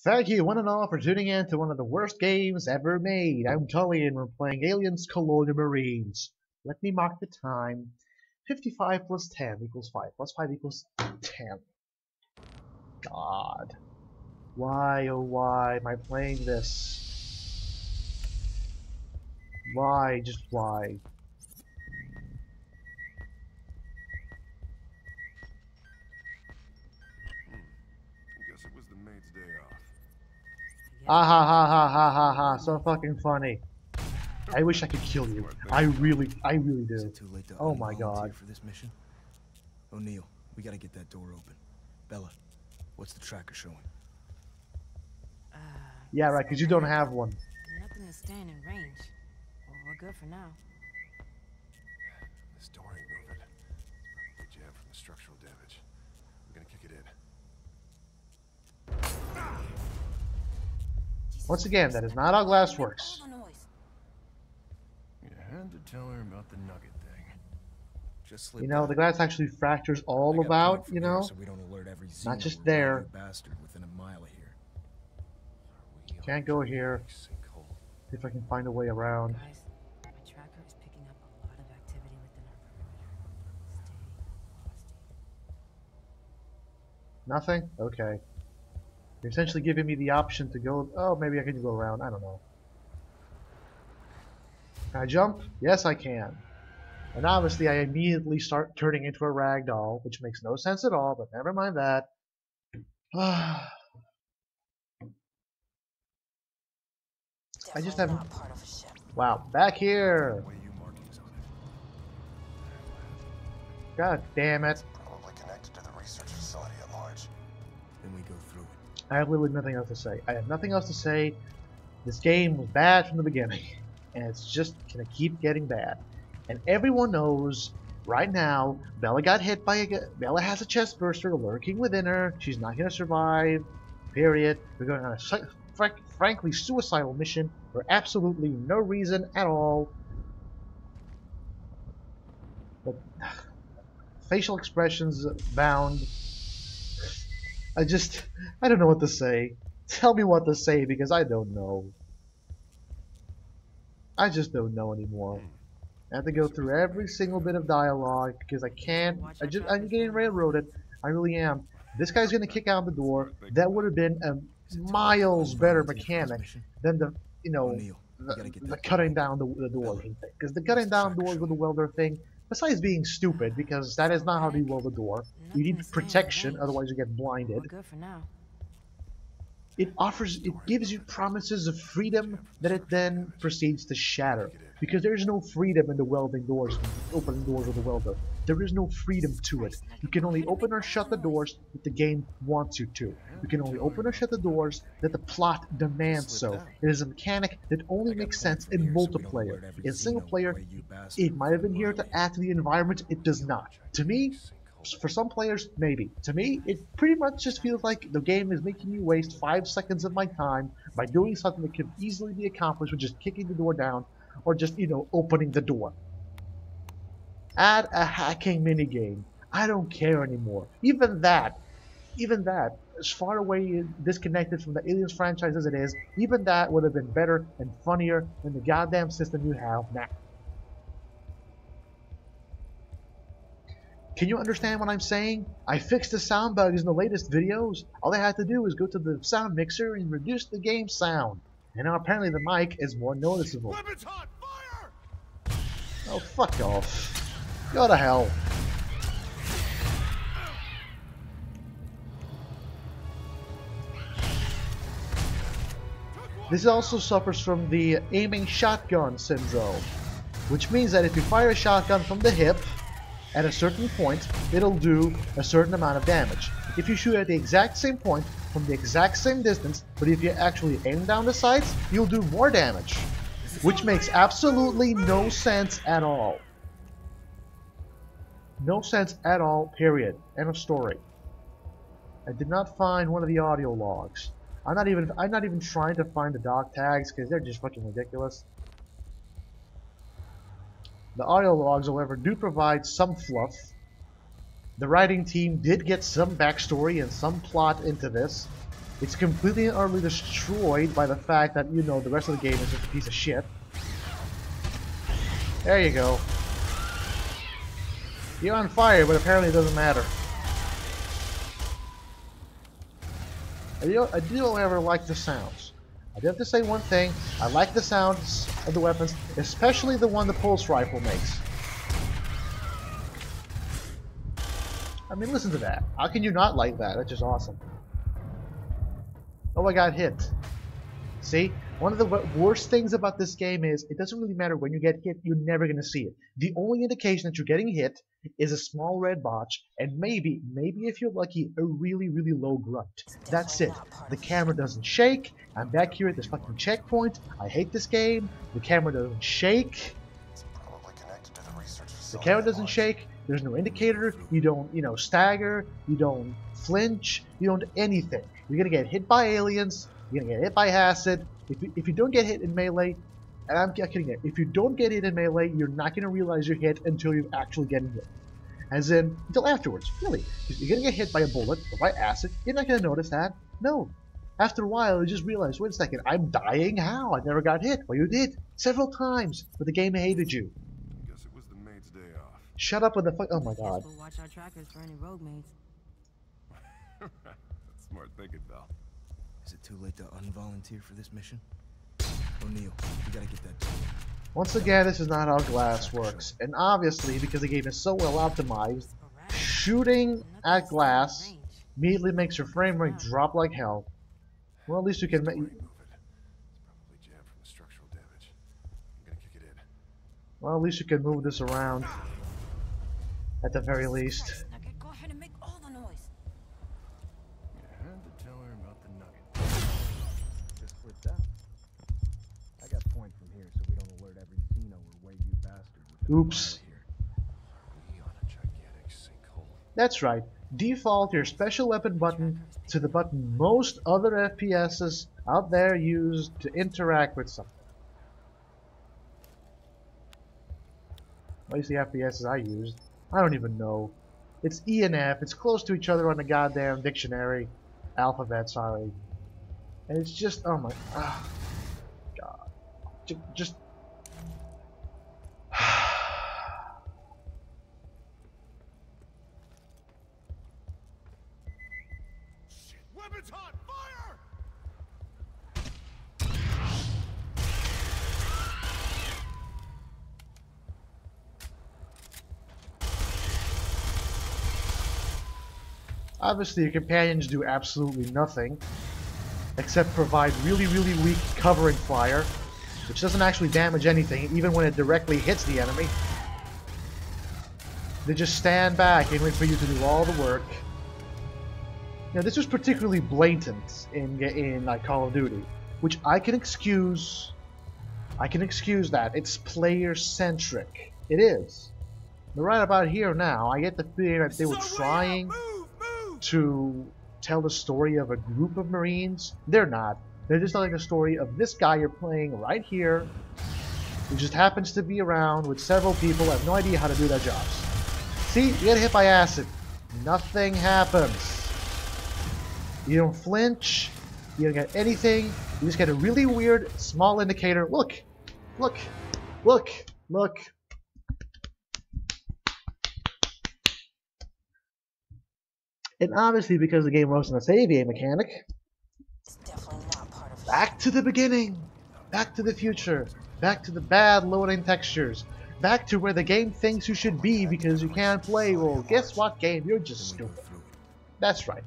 Thank you one and all for tuning in to one of the worst games ever made. I'm Tully and we're playing Aliens Colonial Marines. Let me mark the time. 55 plus 10 equals 5 plus 5 equals 10. God. Why, oh why am I playing this? Why, just why? Guess it was the maid's day off. Ah ha ha ha ha ha ha, so fucking funny. I wish I could kill you. I really do. Is it too late to oh my god. volunteer for this mission? O'Neill, we gotta get that door open. Bella, what's the tracker showing? Yeah, right, because you don't have one. Nothing is staying in range. Well, we're good for now. This door ain't moving. It's probably jammed from the structural damage. I'm gonna kick it in. Once again, that is not how glass works. You had to tell her about the nugget thing. Just slip You know, back. the glass actually fractures I all got about, point from you here know? so we don't alert every Not Xeno just or there. wey-yu bastard within a mile of here. Can't go here. Sinkhole. See if I can find a way around. Guys, my tracker is picking up a lot of activity within our perimeter. Stay posted. Nothing? Okay. You're essentially giving me the option to go. Oh, maybe I can go around. I don't know. Can I jump? Yes, I can. And obviously, I immediately start turning into a ragdoll, which makes no sense at all, but never mind that. I just haven't. Wow, back here! Wey-yu markings on it. God damn it. Probably connected to the research facility at large. Then we go through it. I have literally nothing else to say. I have nothing else to say. This game was bad from the beginning, and it's just gonna keep getting bad. And everyone knows right now, Bella got hit by Bella has a chest burster lurking within her. She's not gonna survive. Period. We're going on a frankly suicidal mission for absolutely no reason at all. But facial expressions bound. I don't know what to say. Tell me what to say because I don't know. I just don't know anymore. I have to go through every single bit of dialogue because I can't. I'm getting railroaded. I really am. This guy's gonna kick out the door. That would have been a miles better mechanic than the, you know, the cutting down the doors thing. Because the cutting down doors with the welder thing, besides being stupid, because that is not how you weld a door. You need protection, otherwise you get blinded. We're good for now. It gives you promises of freedom that it then proceeds to shatter. Because there is no freedom in the welding doors, opening doors with the welder. There is no freedom to it. You can only open or shut the doors that the game wants you to. You can only open or shut the doors that the plot demands so. It is a mechanic that only makes sense in multiplayer. In single player, it might have been here to add to the environment, it does not. To me, for some players, maybe. To me, it pretty much just feels like the game is making me waste 5 seconds of my time by doing something that could easily be accomplished with just kicking the door down or just, you know, opening the door. Add a hacking minigame. I don't care anymore. Even that, as far away disconnected from the Aliens franchise as it is, even that would have been better and funnier than the goddamn system you have now. Can you understand what I'm saying? I fixed the sound bugs in the latest videos. All I had to do was go to the sound mixer and reduce the game sound. And now apparently the mic is more noticeable. Weapons hot! Fire! Oh, fuck off. Go to hell. This also suffers from the aiming shotgun syndrome, which means that if you fire a shotgun from the hip, at a certain point, it'll do a certain amount of damage. If you shoot at the exact same point, from the exact same distance, but if you actually aim down the sights, you'll do more damage. Which makes absolutely no sense at all. No sense at all, period. End of story. I did not find one of the audio logs. I'm not even trying to find the dog tags because they're just fucking ridiculous. The audio logs, however, do provide some fluff. The writing team did get some backstory and some plot into this. It's completely and utterly destroyed by the fact that, you know, the rest of the game is just a piece of shit. There you go. You're on fire, but apparently it doesn't matter. I do, however, like the sounds. I do have to say one thing. I like the sounds of the weapons, especially the one the pulse rifle makes. I mean, listen to that. How can you not like that? That's just awesome. Oh, I got hit. See? One of the worst things about this game is it doesn't really matter when you get hit, you're never going to see it. The only indication that you're getting hit is a small red botch, and maybe if you're lucky, a really, really low grunt. That's it. The camera doesn't shake. I'm back here at this fucking checkpoint. I hate this game. The camera doesn't shake. The camera doesn't shake. There's no indicator. You don't, you know, stagger. You don't flinch. You don't do anything. You're gonna get hit by aliens. You're gonna get hit by acid. If you don't get hit in melee, and I'm kidding you, if you don't get hit in melee, you're not gonna realize you're hit until you're actually getting hit. As in, until afterwards, really. Because you're gonna get hit by a bullet or by acid, you're not gonna notice that. No. After a while, you just realize, wait a second, I'm dying? How? I never got hit. Well, you did. Several times. But the game hated you. Guess it was the maid's day off. Shut up with the fuck. Oh my god. We'll watch our trackers for any rogue mates. That's smart thinking, Val. Is it too late to unvolunteer for this mission? O'Neill, we gotta get that done. Once again, this is not how glass works. And obviously, because the game is so well optimized, shooting at glass immediately makes your frame rate drop like hell. Well, at least you can make... Move it. It's probably jammed from the structural damage. I'm gonna kick it in. Well, at least you can move this around. At the very least. Nugget, go ahead and make all the noise. You had to tell her about the nugget. Just slipped out. I got point from here so we don't alert every Xeno or wey-yu bastard. Oops. We on a gigantic sinkhole. That's right. Default your special weapon button to the button most other FPSs out there use to interact with something. At least the FPSs I used. I don't even know. It's E and F. It's close to each other on the goddamn dictionary. Alphabet, sorry. And it's just, oh my, God. Just. Weapons hot! Fire! Obviously, your companions do absolutely nothing except provide really, really weak covering fire, which doesn't actually damage anything, even when it directly hits the enemy. They just stand back and wait for you to do all the work. Now, this was particularly blatant in like Call of Duty, which I can excuse. I can excuse that. It's player-centric. It is. But right about here now, I get the feeling that they were trying to tell the story of a group of Marines. They're not. They're just telling the story of this guy you're playing right here, who just happens to be around with several people who have no idea how to do their jobs. See, you get hit by acid. Nothing happens. You don't flinch. You don't get anything. You just get a really weird small indicator. Look. Look. Look. Look. And obviously, because the game runs on a save game mechanic, It's definitely not part of back to the beginning, back to the future, back to the bad loading textures, back to where the game thinks you should be because you can't play. Well, guess what, game? You're just stupid. That's right.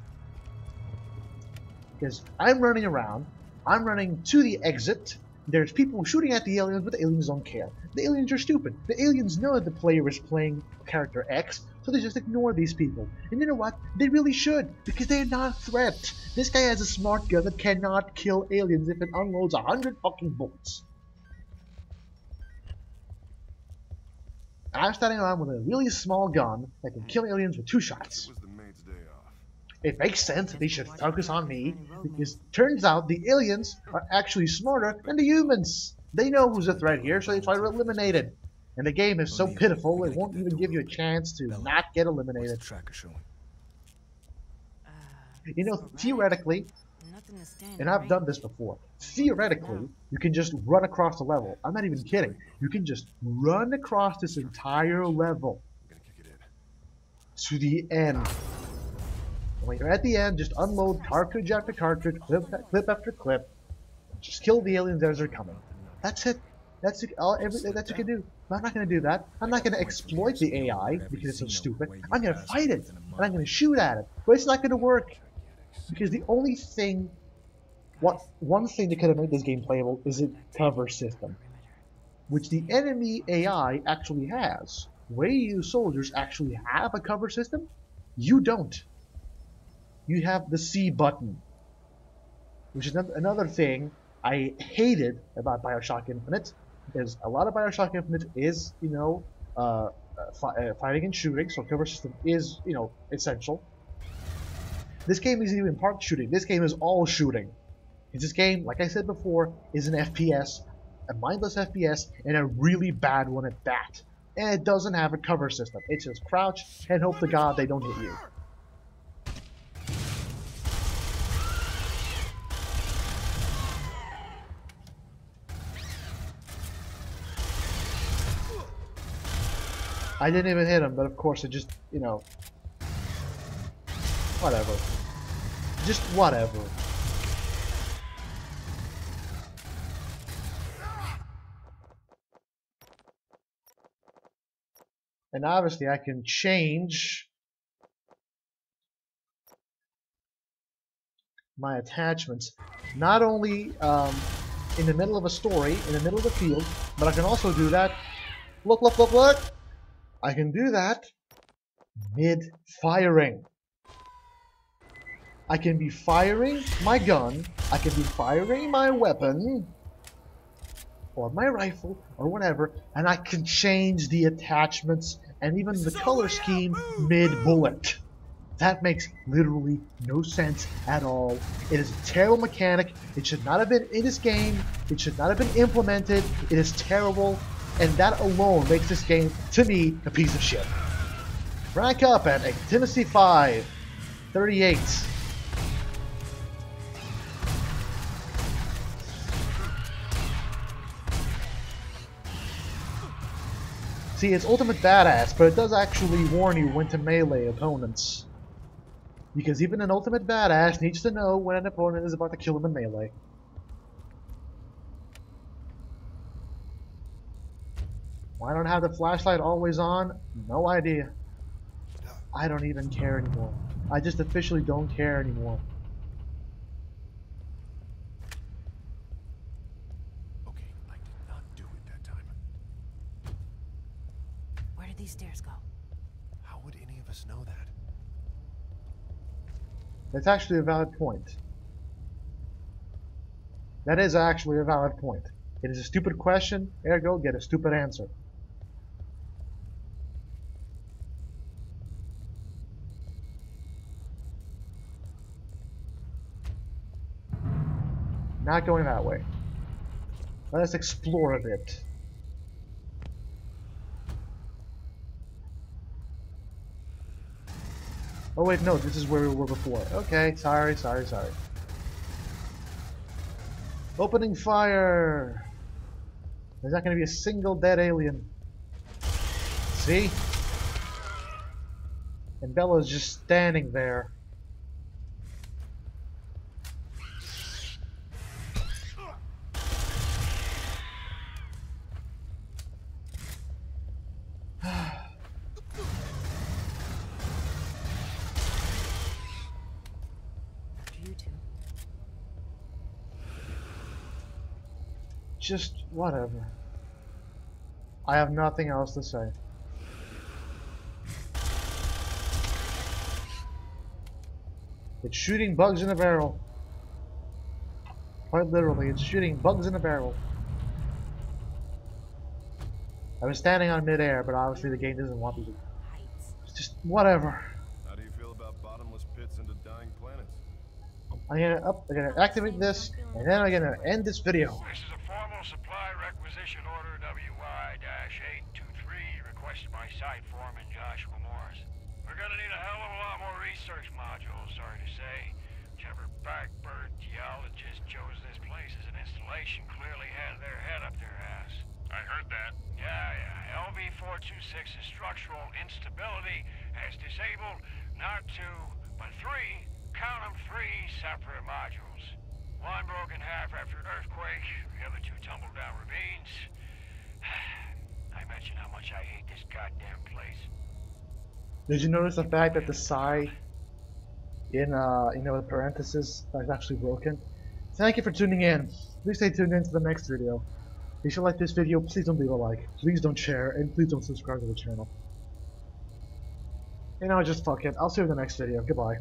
Because I'm running around, I'm running to the exit. There's people shooting at the aliens, but the aliens don't care. The aliens are stupid. The aliens know that the player is playing character X, so they just ignore these people. And you know what? They really should, because they're not a threat. This guy has a smart gun that cannot kill aliens if it unloads 100 fucking bullets. I'm standing around with a really small gun that can kill aliens with 2 shots. It was the maid's day off. It makes sense that they should focus on me, because turns out the aliens are actually smarter than the humans. They know who's a threat here, so they try to eliminate it. And the game is so pitiful, it won't even give you a chance to not get eliminated. Tracker showing. You know, theoretically, in the stand. And I've done this before. Theoretically, you can just run across the level. I'm not even kidding. You can just run across this entire level I'm gonna kick it in. to the end. When you're at the end, just unload cartridge after cartridge, clip after clip. Just kill the aliens as they're coming. That's it. That's all. Everything that you can do. But I'm not going to do that. I'm not going to exploit the AI because it's so stupid. I'm going to fight it, and I'm going to shoot at it. But it's not going to work because the only thing, one thing that could have made this game playable is a cover system, which the enemy AI actually has. Wey-yu soldiers actually have a cover system. You don't. You have the C button, which is another thing I hated about Bioshock Infinite, is a lot of Bioshock Infinite is, you know, fighting and shooting, so cover system is, you know, essential. This game isn't even part shooting. This game is all shooting. This game, like I said before, is an FPS, a mindless FPS, and a really bad one at that. And it doesn't have a cover system. It's just crouch and hope to God they don't hit you. I didn't even hit him, but of course it just, you know, whatever. Just whatever. And obviously I can change my attachments, not only in the middle of a story, in the middle of the field, but I can also do that, look, I can do that mid-firing. I can be firing my gun, I can be firing my weapon, or my rifle, or whatever, and I can change the attachments and even the color scheme mid-bullet. That makes literally no sense at all. It is a terrible mechanic. It should not have been in this game. It should not have been implemented. It is terrible. And that alone makes this game, to me, a piece of shit. Rank up at a Tennessee 5, 38. See, it's ultimate badass, but it does actually warn you when to melee opponents. Because even an ultimate badass needs to know when an opponent is about to kill him in melee. Why don't I have the flashlight always on? No idea. I don't even care anymore. I just officially don't care anymore. Okay, I did not do it that time. Where did these stairs go? How would any of us know that? That's actually a valid point. That is actually a valid point. It is a stupid question, ergo get a stupid answer. Not going that way. Let us explore a bit. Oh wait, no, this is where we were before. Okay, sorry. Opening fire! There's not going to be a single dead alien. See? And Bella's just standing there. You two. Just whatever. I have nothing else to say. It's shooting bugs in a barrel. Quite literally, it's shooting bugs in a barrel. I was standing on midair, but obviously the game doesn't want me to. Heights. It's just whatever. How do you feel about bottomless pits into dying planets? I'm gonna activate this, and then I'm gonna end this video. This is a formal supply requisition order WY-823 requested by Site Foreman Joshua Morris. We're gonna need a hell of a lot more research modules, sorry to say. Whichever backbird geologist chose this place as an installation clearly had their head up their ass. I heard that. Yeah. LV-426's structural instability has disabled not two, but three, count 'em, three separate modules. One broke in half after an earthquake, the other two tumbled down ravines. I mentioned how much I hate this goddamn place. Did you notice the fact that the psi in the parenthesis is actually broken? Thank you for tuning in. Please stay tuned in to the next video. If you like this video, please don't leave a like, please don't share, and please don't subscribe to the channel. You know, just fuck it. I'll see you in the next video. Goodbye.